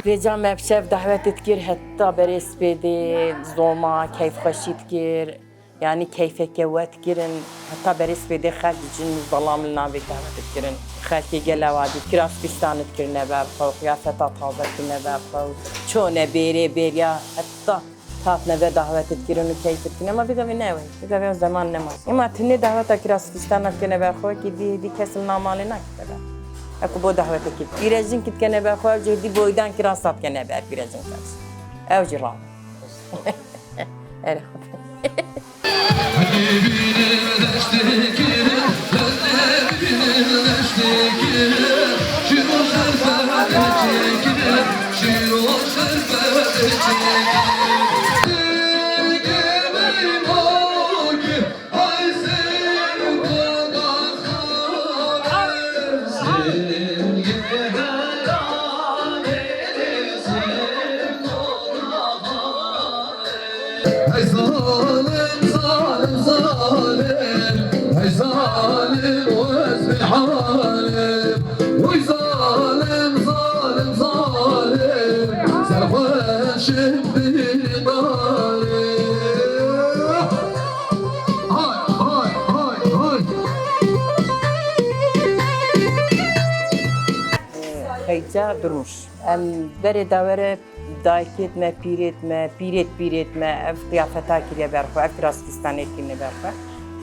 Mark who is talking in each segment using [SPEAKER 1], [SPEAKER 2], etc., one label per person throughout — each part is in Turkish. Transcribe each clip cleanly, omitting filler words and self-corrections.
[SPEAKER 1] Rêca me şev davetet kir heta berê spêdê zoma keyf xweşît kir yani keyfeke wet kirin heta berê spêdê xelk cin zalam li navê davetet kirin xelkê gel wadî kiraspistanê kirine ber xwe qiyafeta taze kirine ber xwe çûne bêrê bêriya heta hatne ve davetet kirin û keyfet kirin ama bigavê ne wê bigavê zaman nema ema tinê daveta kiraspistana kirine ber xwe ki dî kesim namalê nakiribe Eko bo davetek kir. Pirejin kit kene ber xwe jehdi boydan kirasat kene ber pirejin kers. Ev jira. Ere.
[SPEAKER 2] Hey zalim zalim zalim Hey zalim واسمي حالم Oy zalim zalim zalim Sarhoşum bir dalim Hay hay hay hay
[SPEAKER 1] Heyca durmuş. Em berê dawere dayk etme, pîr etme, ev qiyafeta kiriye ber xwe, ev kiraskistanê kirine ber xwe.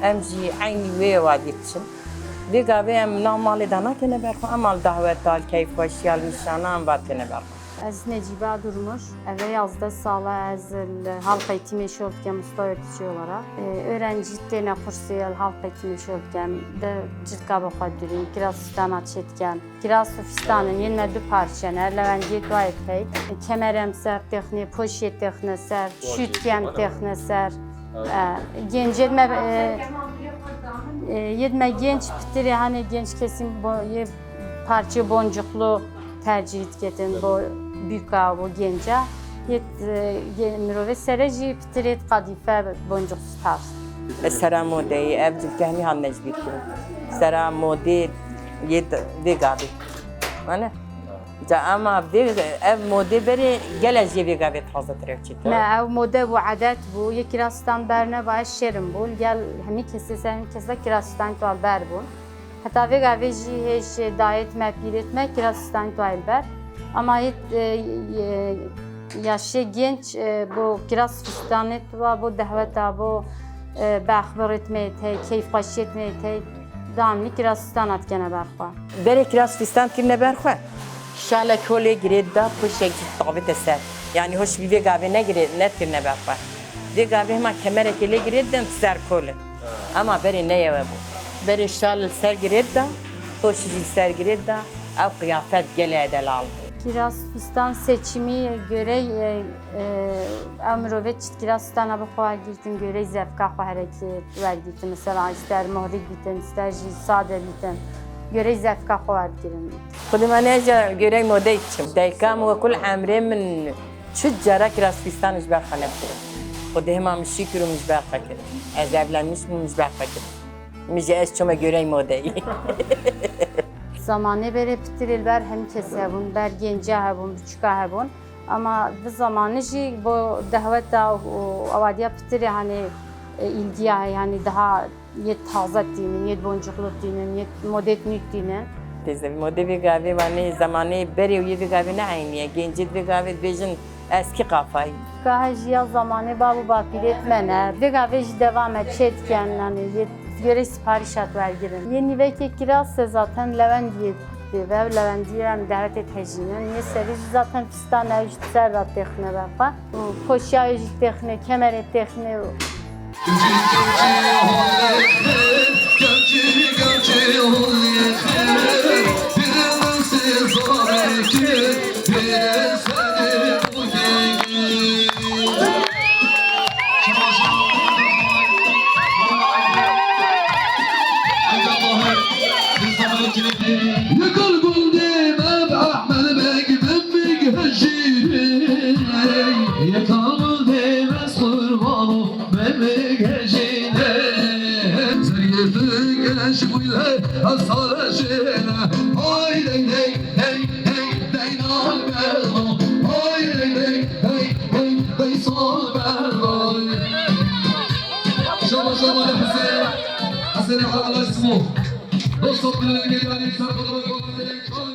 [SPEAKER 1] Em jî eynî wê wadî diçin. Vê gavê em nav malê da nakene ber xwe, em mal daweta, keyfxweşiya, nîşana em vadkene ber xwe.
[SPEAKER 3] Ez Necibe Durmuş. Evvel yazda sala ez halk eğitimi şoltken usta öğretici olarak. Öğrenci tane kursiyel halk eğitimi şoltken de ciltka bakadırım. Kiraz fistan açetken. Kiraz fistanın yenine du parçaner. Levendiye dua etmek. Kemerem ser texni, poşet texni ser, şütken texni ser. Gençetme yetme genç bitiri hani genç kesim parça boncuklu tercih etketin bu büyüka bu gence yet mirove sereci pitiret kadife boncuk tutar.
[SPEAKER 1] Sera modeyê ev cilkehni han necbîr kirin. Sera modê yê vêgavê. Vane? Ca ama ev modê berê gelek jê vêgavê tazetir ev çêtir.
[SPEAKER 3] Ne ev mode bu adet bu ye kirastan berne baş şerim bul gel hemi kesese kirastan tual ber bul. Hatta vêgavê jî hêj dayet me pîretme kirastan tual ber. Ama yaşı genç bu kiraz fistanı ve bu dehveta bu baxbır etmeyi keyif başı etmeyi damlı kiraz fistanat gene berxwa.
[SPEAKER 1] Berê kiraz fistan kirine ber xwe. Şalek holê girê da pişek davêt ser. Yani hoş bir vêgavê negirê netkirine ber xwe. Vêgavê hema kemerekê lê girê din ser kolê. Ama berê neyewe bu. Berê şal ser girê da, hoş jî ser girê da ev qiyafet gelê delal.
[SPEAKER 3] Kiraz fistan seçimi göre ömröve çit kiraz fistana bixwa girtin göre zevka xwe hereket wergirtin. Mesela ister mohrik bitin, ister jî sade bitin. Göre zevka xwe wergirin.
[SPEAKER 1] Xwedî me neca görey modeyê çim. Deykam we kul emrê min çi cara kiraz fistan ji ber xwe nekirin. Xwedî hema min şî kirim ji ber xwe kirin. Ez evlenmiş min ji ber xwe kirin. Min jî ez çûme görey modeyê.
[SPEAKER 3] Zamanı beri pitiril ber hem kesebun, ber gence hebun, küçüka hebun. Ama bu zamanı jî bu dehveta avadiya pitiri hani ilgiye yani daha yet taze dinin, yet boncuklu dinin, yet modet nük dinin.
[SPEAKER 1] Tezde modê vêgavê wanê zamanê berê û yê vêgavê ne eyniye. Gencê vêgavê dibêjin eskî qafayî.
[SPEAKER 3] Ka jiya zamanı babu bapîr etmene, vêgavê jî devam et çetken yani yet göre siparişat vergirin. Yeni veki kiraz zaten Levendiye ve Levendiye hem davet et hecinin. Ne seviş zaten fistan evcid serrat texne berfa. Koşya evcid texne, kemer et texne.
[SPEAKER 2] يقول قلبي ما بأحمل مقدم مقهجيني يقلبي مسخر مالو مقهجيني زريفك أشويله أصال شينا هاي دي دي دي دي دي نال شما شما حسين حسين على اسمه. دوستان bir gelen insan